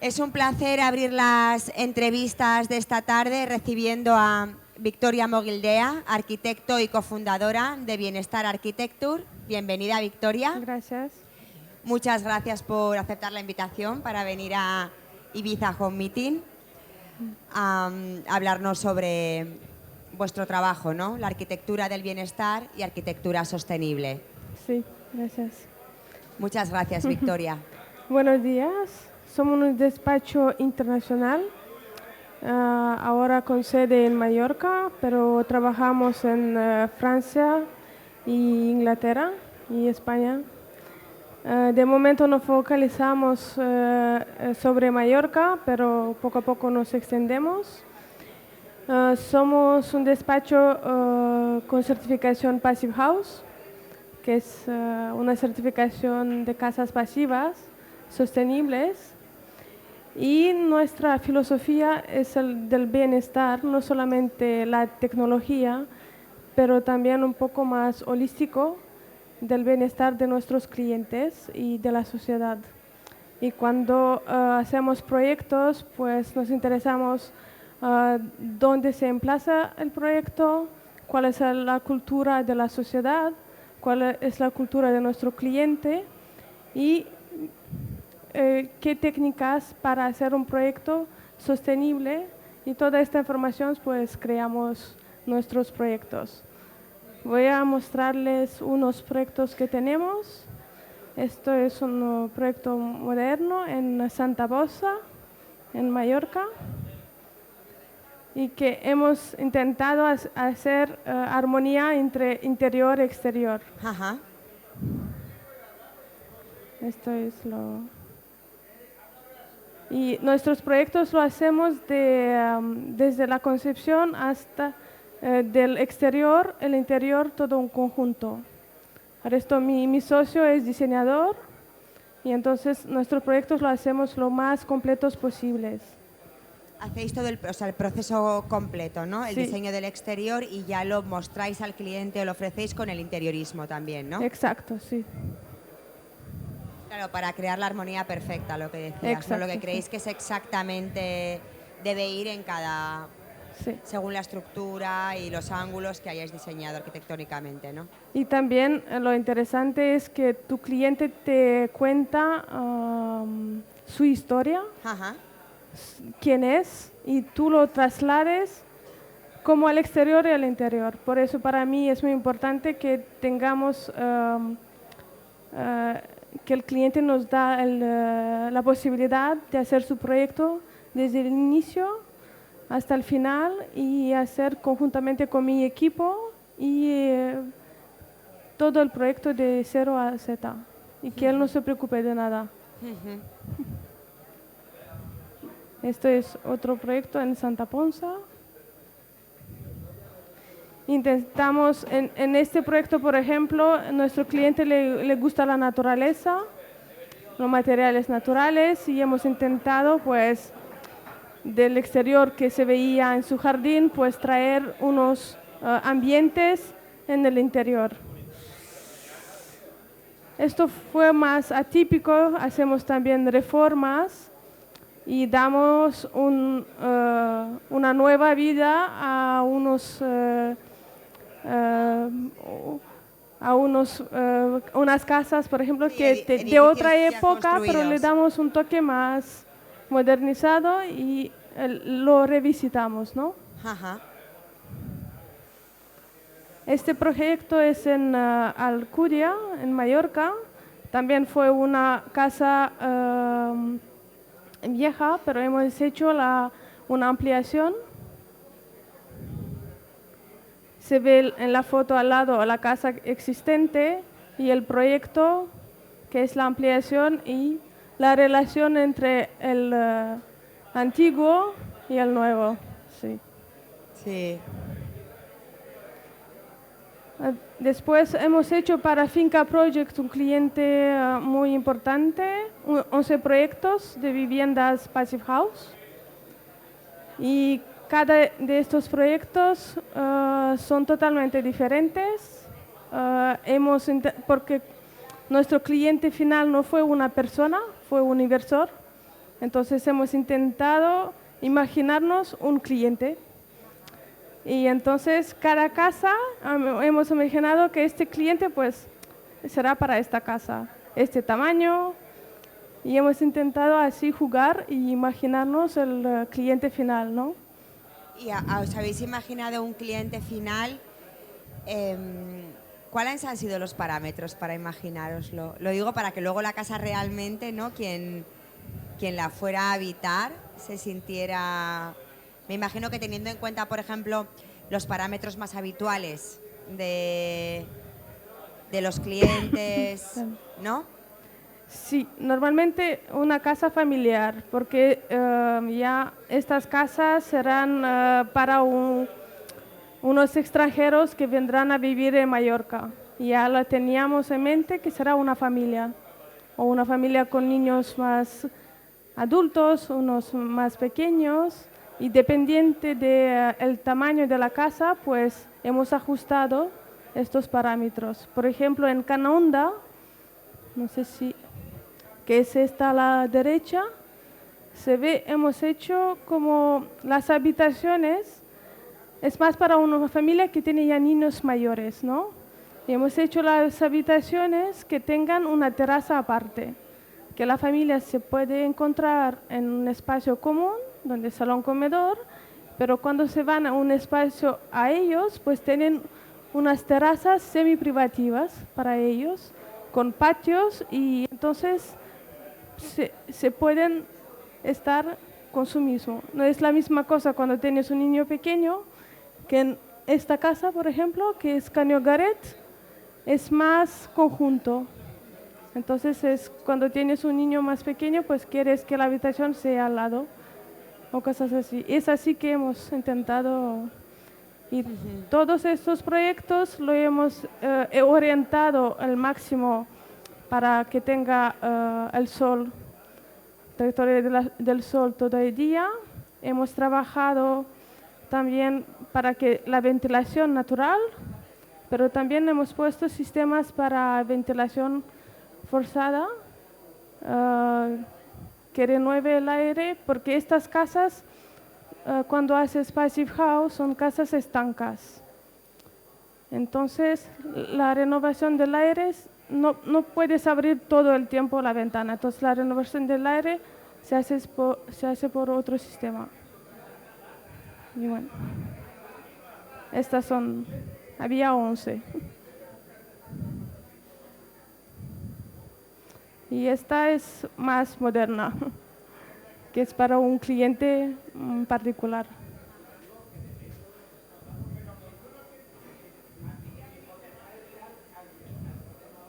Es un placer abrir las entrevistas de esta tarde recibiendo a Victoria Mogildea, arquitecto y cofundadora de Bienestar Architecture. Bienvenida, Victoria. Gracias. Muchas gracias por aceptar la invitación para venir a Ibiza Home Meeting a hablarnos sobre vuestro trabajo, ¿no? La arquitectura del bienestar y arquitectura sostenible. Sí, gracias. Muchas gracias, Victoria. Buenos días. Somos un despacho internacional, ahora con sede en Mallorca, pero trabajamos en Francia, y Inglaterra y España. De momento nos focalizamos sobre Mallorca, pero poco a poco nos extendemos. Somos un despacho con certificación Passive House, que es una certificación de casas pasivas sostenibles. Y nuestra filosofía es el del bienestar, no solamente la tecnología, pero también un poco más holístico del bienestar de nuestros clientes y de la sociedad. Y cuando hacemos proyectos, pues nos interesamos dónde se emplaza el proyecto, cuál es la cultura de la sociedad, cuál es la cultura de nuestro cliente y qué técnicas para hacer un proyecto sostenible, y toda esta información pues creamos nuestros proyectos. Voy a mostrarles unos proyectos que tenemos. Esto es un proyecto moderno en Santa Bossa, en Mallorca, y que hemos intentado hacer armonía entre interior y exterior. Ajá. Esto es lo... Y nuestros proyectos lo hacemos desde la concepción hasta del exterior, el interior, todo un conjunto. Por esto mi socio es diseñador y entonces nuestros proyectos lo hacemos lo más completos posibles. Hacéis todo el proceso completo, ¿no? El Sí. diseño del exterior y ya lo mostráis al cliente o lo ofrecéis con el interiorismo también, ¿no? Exacto, sí. Claro, para crear la armonía perfecta, lo que decías, ¿no? Lo que Exacto, creéis sí. que es exactamente debe ir en cada, Sí. según la estructura y los ángulos que hayáis diseñado arquitectónicamente, ¿no? Y también lo interesante es que tu cliente te cuenta su historia, Ajá. quién es, y tú lo traslades como al exterior y al interior. Por eso para mí es muy importante que tengamos, que el cliente nos da la posibilidad de hacer su proyecto desde el inicio hasta el final y hacer conjuntamente con mi equipo y todo el proyecto de 0 a Z, y que él no se preocupe de nada. Esto es otro proyecto en Santa Ponsa. Intentamos, en este proyecto, por ejemplo, a nuestro cliente le gusta la naturaleza, los materiales naturales, y hemos intentado, pues, del exterior que se veía en su jardín, pues traer unos ambientes en el interior. Esto fue más atípico, hacemos también reformas y damos una nueva vida a unas casas, por ejemplo, Sí, que de edificios otra ya época, pero le construidos. damos un toque más modernizado y lo revisitamos, ¿no? Ajá. Este proyecto es en Alcudia, en Mallorca. También fue una casa vieja, pero hemos hecho una ampliación. Se ve en la foto al lado la casa existente y el proyecto, que es la ampliación, y la relación entre el antiguo y el nuevo. Sí. Sí. Después hemos hecho para Finca Project, un cliente muy importante, 11 proyectos de viviendas Passive House. Y cada de estos proyectos son totalmente diferentes, porque nuestro cliente final no fue una persona, fue un inversor. Entonces hemos intentado imaginarnos un cliente. Y entonces cada casa hemos imaginado que este cliente pues será para esta casa, este tamaño. Y hemos intentado así jugar y imaginarnos el cliente final, ¿no? ¿Y os habéis imaginado un cliente final? ¿Cuáles han sido los parámetros para imaginároslo? Lo digo para que luego la casa realmente, ¿no? Quien la fuera a habitar se sintiera... Me imagino que teniendo en cuenta, por ejemplo, los parámetros más habituales de los clientes, ¿no? Sí, normalmente una casa familiar, porque ya estas casas serán para unos extranjeros que vendrán a vivir en Mallorca. Ya la teníamos en mente que será una familia, o una familia con niños más adultos, unos más pequeños, y dependiente del tamaño de la casa, pues hemos ajustado estos parámetros. Por ejemplo, en Canaunda, no sé si, que es esta a la derecha, se ve, hemos hecho como las habitaciones, es más para una familia que tiene ya niños mayores, ¿no? Y hemos hecho las habitaciones que tengan una terraza aparte, que la familia se puede encontrar en un espacio común, donde es salón comedor, pero cuando se van a un espacio a ellos, pues tienen unas terrazas semi-privativas para ellos, con patios, y entonces se pueden estar con su mismo. No es la misma cosa cuando tienes un niño pequeño, que en esta casa, por ejemplo, que es Canio Garet, es más conjunto. Entonces cuando tienes un niño más pequeño, pues quieres que la habitación sea al lado o cosas así. Es así que hemos intentado, y todos estos proyectos lo hemos orientado al máximo para que tenga el sol, trayectoria del sol todo el día. Hemos trabajado también para que la ventilación natural, pero también hemos puesto sistemas para ventilación forzada, que renueve el aire, porque estas casas, cuando haces Passive House, son casas estancas. Entonces, la renovación del aire, no puedes abrir todo el tiempo la ventana. Entonces, la renovación del aire se hace por otro sistema. Y bueno, estas son, había 11. Y esta es más moderna, que es para un cliente particular.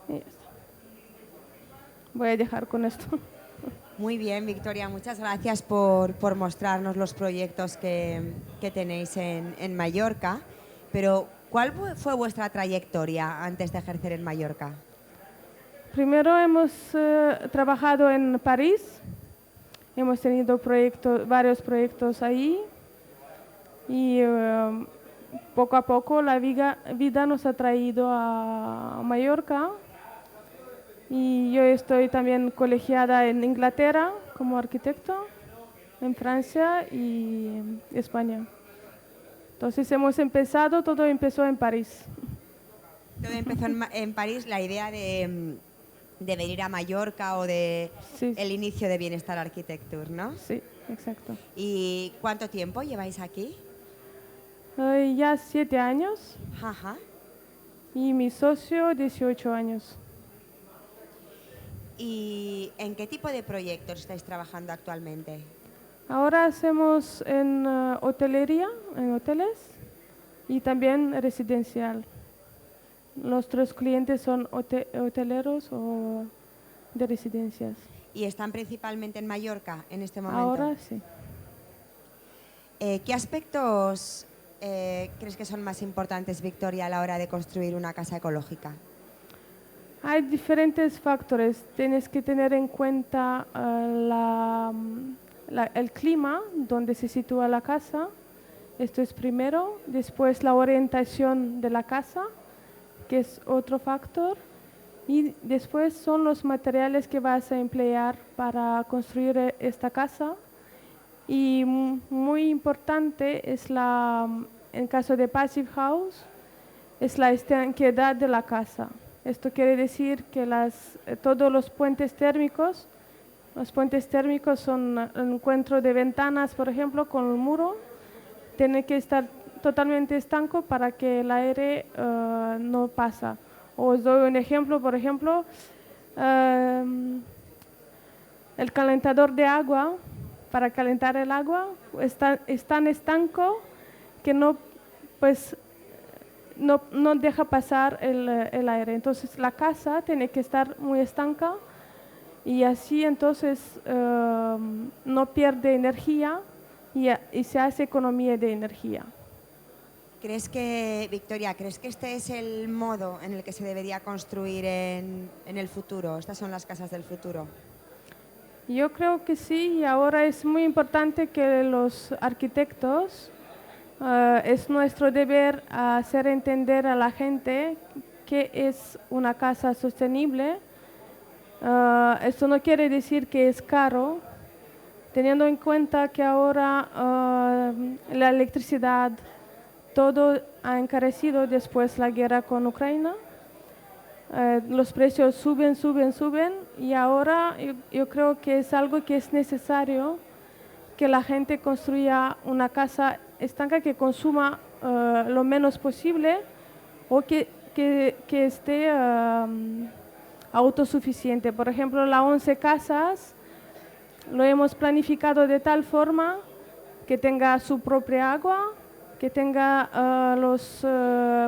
Y ya está. Voy a dejar con esto. Muy bien, Victoria, muchas gracias por mostrarnos los proyectos que tenéis en Mallorca. Pero, ¿cuál fue vuestra trayectoria antes de ejercer en Mallorca? Primero hemos trabajado en París, hemos tenido varios proyectos ahí, y poco a poco la vida nos ha traído a Mallorca. Y yo estoy también colegiada en Inglaterra como arquitecto, en Francia y España. Entonces todo empezó en París. Todo empezó en París, la idea de venir a Mallorca o Sí. el inicio de Bienestar Architecture, ¿no? Sí, exacto. ¿Y cuánto tiempo lleváis aquí? Ya 7 años. Ajá. Y mi socio 18 años. ¿Y en qué tipo de proyectos estáis trabajando actualmente? Ahora hacemos en hotelería, en hoteles, y también residencial. Nuestros clientes son hoteleros o de residencias. ¿Y están principalmente en Mallorca en este momento? Ahora sí. ¿Qué aspectos crees que son más importantes, Victoria, a la hora de construir una casa ecológica? Hay diferentes factores. Tienes que tener en cuenta el clima donde se sitúa la casa. Esto es primero. Después la orientación de la casa, que es otro factor. Y después son los materiales que vas a emplear para construir esta casa. Y muy importante es en caso de Passive House, es la estanqueidad de la casa. Esto quiere decir que todos los puentes térmicos son el encuentro de ventanas, por ejemplo, con el muro, tiene que estar totalmente estanco para que el aire no pasa. Os doy un ejemplo, por ejemplo, el calentador de agua, para calentar el agua, es tan estanco que pues, no deja pasar el aire. Entonces la casa tiene que estar muy estanca y así entonces no pierde energía y se hace economía de energía. Victoria, crees que este es el modo en el que se debería construir en el futuro? ¿Estas son las casas del futuro? Yo creo que sí, y ahora es muy importante que los arquitectos, es nuestro deber hacer entender a la gente qué es una casa sostenible. Esto no quiere decir que es caro, teniendo en cuenta que ahora la electricidad, todo ha encarecido después de la guerra con Ucrania. Los precios suben y ahora yo creo que es algo que es necesario que la gente construya una casa estanca que consuma lo menos posible o que esté autosuficiente. Por ejemplo, las 11 casas lo hemos planificado de tal forma que tenga su propia agua, que tenga los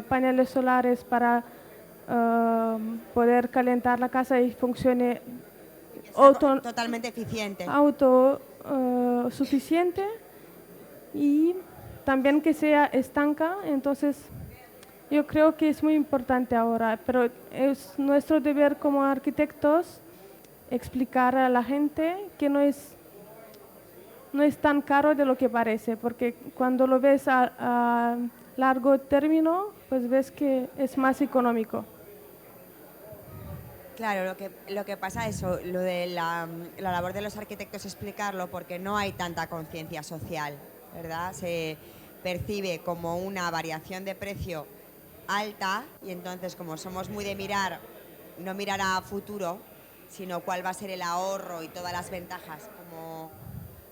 paneles solares para poder calentar la casa y funcione totalmente eficiente. Autosuficiente y también que sea estanca. Entonces yo creo que es muy importante ahora, pero es nuestro deber como arquitectos explicar a la gente que no es tan caro de lo que parece, porque cuando lo ves a largo término, pues ves que es más económico. Claro, lo que pasa es eso, lo de la labor de los arquitectos es explicarlo porque no hay tanta conciencia social, ¿verdad? Se percibe como una variación de precio alta y entonces como somos muy de no mirar a futuro, sino cuál va a ser el ahorro y todas las ventajas, como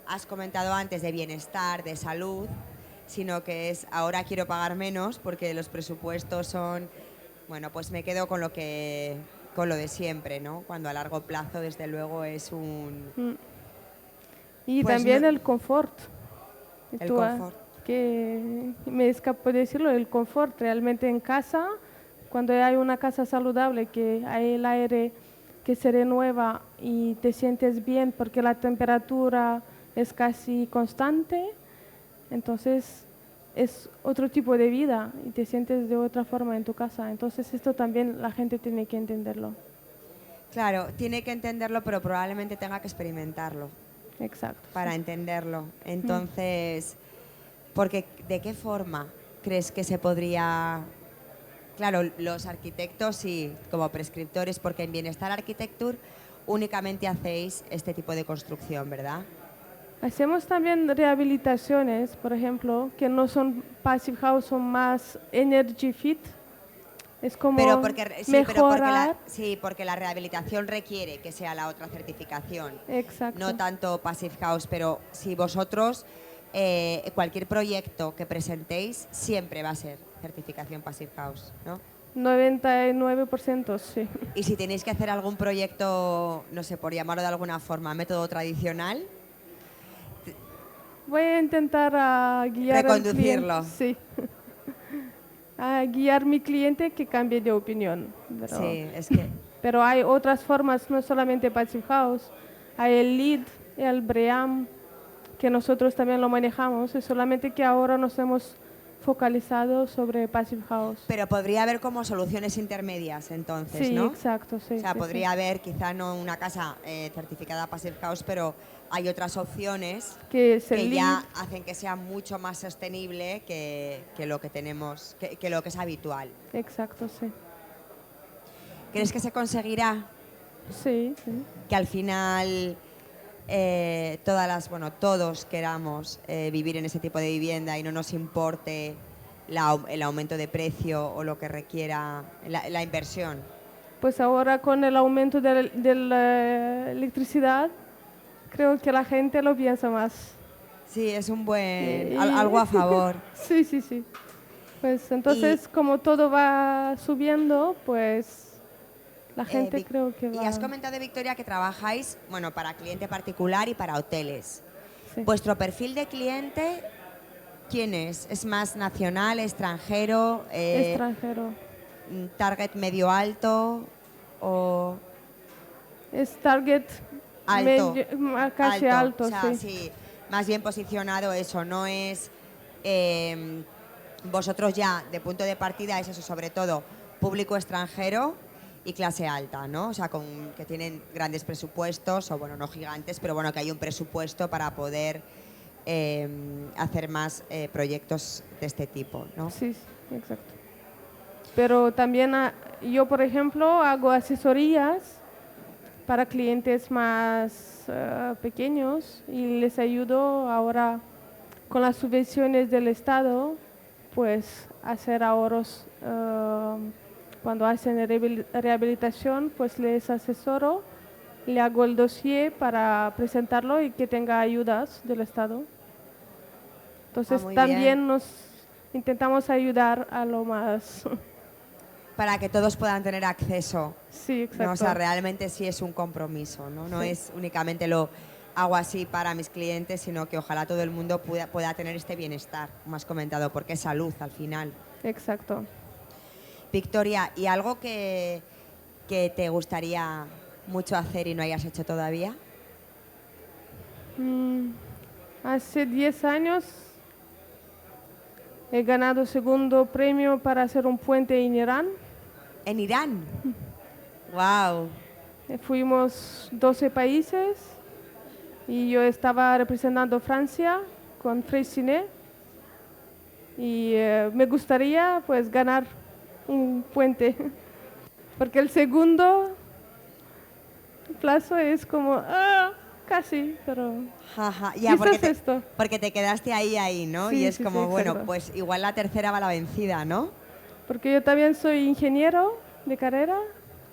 has comentado antes, de bienestar, de salud, sino que es ahora quiero pagar menos porque los presupuestos son, bueno, pues me quedo con lo de siempre, ¿no? Cuando a largo plazo, desde luego, es un... Y pues también no, el confort. confort. Que me escapó de decirlo, el confort. Realmente en casa, cuando hay una casa saludable, que hay el aire que se renueva y te sientes bien porque la temperatura es casi constante, entonces es otro tipo de vida y te sientes de otra forma en tu casa. Entonces esto también la gente tiene que entenderlo. Claro, tiene que entenderlo, pero probablemente tenga que experimentarlo. Exacto. Para entenderlo. Entonces, porque ¿de qué forma crees que se podría...? Claro, los arquitectos sí, como prescriptores, porque en Bienestar Arquitecture únicamente hacéis este tipo de construcción, ¿verdad? Hacemos también rehabilitaciones, por ejemplo, que no son Passive House, son más Energy Fit. Es como mejorar. Porque la rehabilitación requiere que sea la otra certificación. Exacto. No tanto Passive House, pero si vosotros, cualquier proyecto que presentéis, siempre va a ser certificación Passive House, ¿no? 99%, sí. Y si tenéis que hacer algún proyecto, no sé, por llamarlo de alguna forma, método tradicional... Voy a intentar guiar reconducirlo. Al cliente, sí. A guiar a mi cliente que cambie de opinión. Sí, es que... Pero hay otras formas, no solamente Passive House. Hay el LEED, el BREEAM, que nosotros también lo manejamos. Es solamente que ahora nos hemos focalizado sobre Passive House. Pero podría haber como soluciones intermedias, entonces, sí, ¿no? Exacto, sí. O sea, sí, podría sí. haber quizá no una casa certificada Passive House, pero hay otras opciones que ya hacen que sea mucho más sostenible que lo que tenemos, que lo que es habitual. Exacto, sí. ¿Crees que se conseguirá? Sí, sí. Que al final todos queramos vivir en ese tipo de vivienda y no nos importe el aumento de precio o lo que requiera la inversión. Pues ahora con el aumento de la electricidad, creo que la gente lo piensa más. Sí, es un buen, Y- algo a favor. Sí, sí, sí. Pues entonces, como todo va subiendo, pues la gente creo que Y va... has comentado, Victoria, que trabajáis, bueno, para cliente particular y para hoteles. Sí. ¿Vuestro perfil de cliente quién es? ¿Es más nacional, extranjero, Extranjero. target medio alto o Es target alto? casi alto, o sea, sí. sí, más bien posicionado eso, no es vosotros ya de punto de partida es eso, sobre todo público extranjero y clase alta, ¿no? O sea, que tienen grandes presupuestos, o bueno, no gigantes, pero bueno, que hay un presupuesto para poder hacer más proyectos de este tipo, ¿no? Sí, sí, exacto. Pero también yo, por ejemplo, hago asesorías para clientes más pequeños y les ayudo ahora con las subvenciones del Estado, pues hacer ahorros. Cuando hacen rehabilitación, pues les asesoro, le hago el dossier para presentarlo y que tenga ayudas del Estado. Entonces muy también bien. nos intentamos ayudar a lo más. Para que todos puedan tener acceso. Sí, exacto. ¿No? O sea, realmente sí es un compromiso, ¿no? No Sí. es únicamente lo hago así para mis clientes, sino que ojalá todo el mundo pueda tener este bienestar, como has comentado, porque es salud al final. Exacto. Victoria, ¿y algo que te gustaría mucho hacer y no hayas hecho todavía? Hace 10 años he ganado segundo premio para hacer un puente en Irán. ¿En Irán? ¡Wow! Fuimos 12 países y yo estaba representando Francia con Freycinet y me gustaría pues ganar un puente porque el segundo plazo es como casi, pero Jaja, ya, quizás esto. porque te quedaste ahí, ¿no? Sí, y es sí, sí, como, bueno, exacto. pues igual la tercera va la vencida, ¿no? Porque yo también soy ingeniero de carrera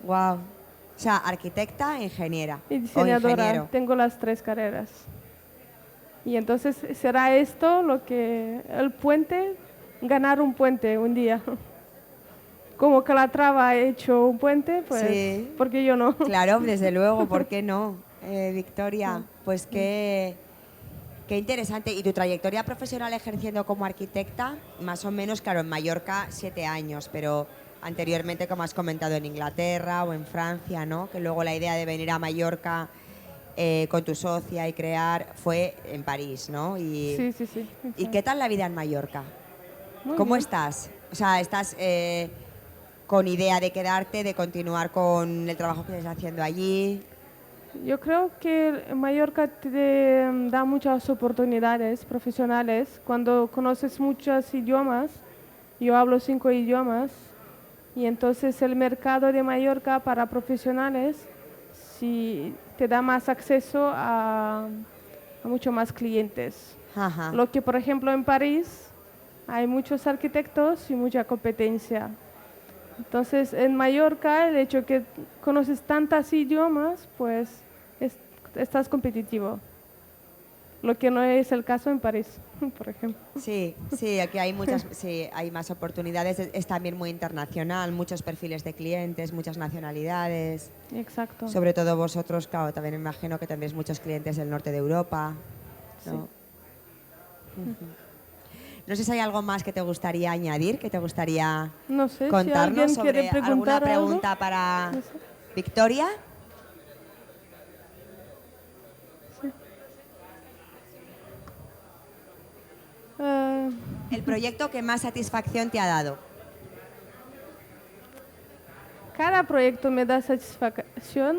¡Wow! O sea, arquitecta, ingeniera y o diseñadora. ingeniero. Tengo las 3 carreras. Y entonces será esto lo que el puente, ganar un puente un día. Como Calatrava ha hecho un puente, pues Sí. ¿por qué yo no? Claro, desde luego, ¿por qué no? Victoria, pues qué interesante. ¿Y tu trayectoria profesional ejerciendo como arquitecta? Más o menos, claro, en Mallorca 7 años, pero anteriormente, como has comentado, en Inglaterra o en Francia, ¿no? Que luego la idea de venir a Mallorca con tu socia y crear fue en París, ¿no? Sí, sí, sí. ¿Y qué tal la vida en Mallorca? Muy ¿Cómo bien. estás? O sea, ¿estás con idea de quedarte, de continuar con el trabajo que estás haciendo allí? Yo creo que Mallorca te da muchas oportunidades profesionales cuando conoces muchos idiomas. Yo hablo 5 idiomas y entonces el mercado de Mallorca para profesionales sí te da más acceso a mucho más clientes. Ajá. Lo que por ejemplo en París hay muchos arquitectos y mucha competencia. Entonces, en Mallorca, el hecho que conoces tantos idiomas, pues estás competitivo. Lo que no es el caso en París, por ejemplo. Sí, sí, aquí hay sí, hay más oportunidades. Es también muy internacional, muchos perfiles de clientes, muchas nacionalidades. Exacto. Sobre todo vosotros, claro, también me imagino que tendréis muchos clientes del norte de Europa, ¿no? Sí. No sé si hay algo más que te gustaría añadir, que te gustaría No sé si contarnos alguien sobre quiere alguna preguntar algo. pregunta para No sé. Victoria. El proyecto que más satisfacción te ha dado. Cada proyecto me da satisfacción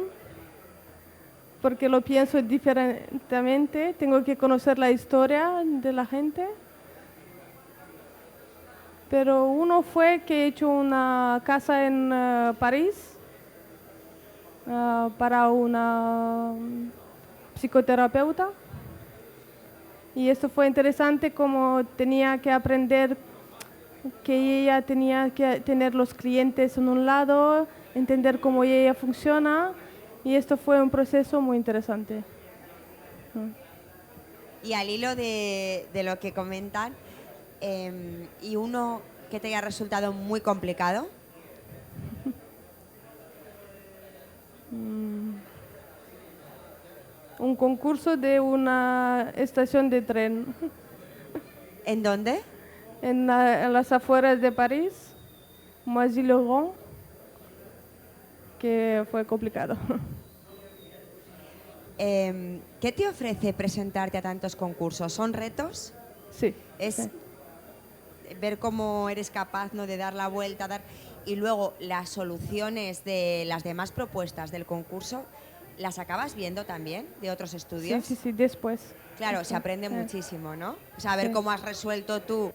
porque lo pienso diferentemente. Tengo que conocer la historia de la gente. Pero uno fue que he hecho una casa en París para una psicoterapeuta. Y esto fue interesante como tenía que aprender que ella tenía que tener los clientes en un lado, entender cómo ella funciona, y esto fue un proceso muy interesante. Y al hilo de lo que comentan, y uno que te haya resultado muy complicado. Un concurso de una estación de tren ¿En dónde? en las afueras de París, Noisy-le-Grand, que fue complicado. ¿Qué te ofrece presentarte a tantos concursos? ¿Son retos? Sí. Es sí. ver cómo eres capaz, ¿no?, de dar la vuelta, y luego las soluciones de las demás propuestas del concurso, ¿las acabas viendo también de otros estudios? Sí, después. Claro, se aprende Sí. muchísimo, ¿no? O sea, ver Sí. cómo has resuelto tú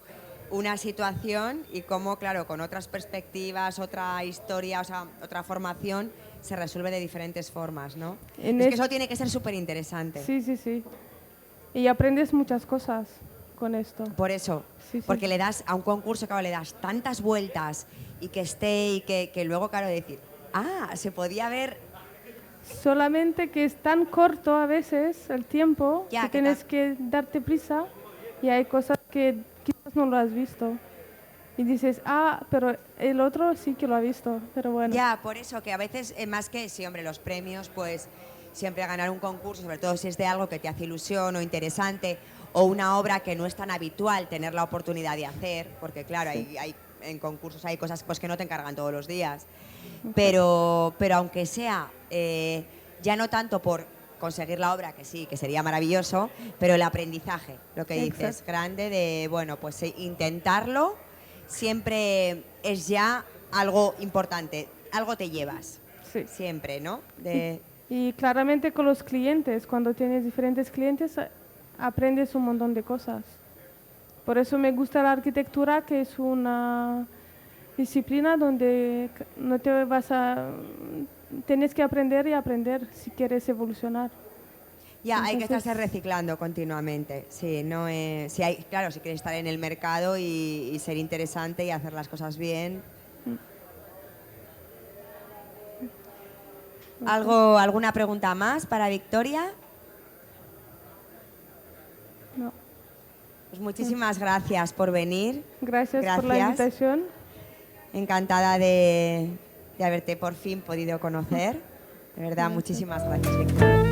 una situación y cómo, claro, con otras perspectivas, otra historia, o sea, otra formación, se resuelve de diferentes formas, ¿no? Es que eso tiene que ser súper interesante. Sí. Y aprendes muchas cosas con esto. Por eso, Sí. porque le das a un concurso, claro, le das tantas vueltas y que esté y que luego, claro, decir, se podía ver. Solamente que es tan corto a veces el tiempo Ya, que tienes que darte prisa y hay cosas que quizás no lo has visto. Y dices, pero el otro sí que lo ha visto, pero bueno. Ya, por eso, que a veces, más que, sí, hombre, los premios, pues siempre ganar un concurso, sobre todo si es de algo que te hace ilusión o interesante, o una obra que no es tan habitual tener la oportunidad de hacer, porque claro, Sí. hay en concursos hay cosas pues que no te encargan todos los días, pero aunque sea, ya no tanto por conseguir la obra, que sí, que sería maravilloso, pero el aprendizaje, lo que dices, Exacto. grande de, bueno, pues intentarlo siempre es ya algo importante, algo te llevas, Sí. siempre, ¿no? Y claramente con los clientes, cuando tienes diferentes clientes, aprendes un montón de cosas. Por eso me gusta la arquitectura, que es una disciplina donde no te vas a... Tienes que aprender y aprender si quieres evolucionar. Ya, hay que Entonces, estarse reciclando continuamente, sí, no es, si hay, claro, si quieres estar en el mercado y ser interesante y hacer las cosas bien. ¿Alguna pregunta más para Victoria? no. Pues muchísimas gracias por venir. Gracias por la invitación. Encantada de haberte por fin podido conocer. De verdad, muchísimas gracias, Victoria.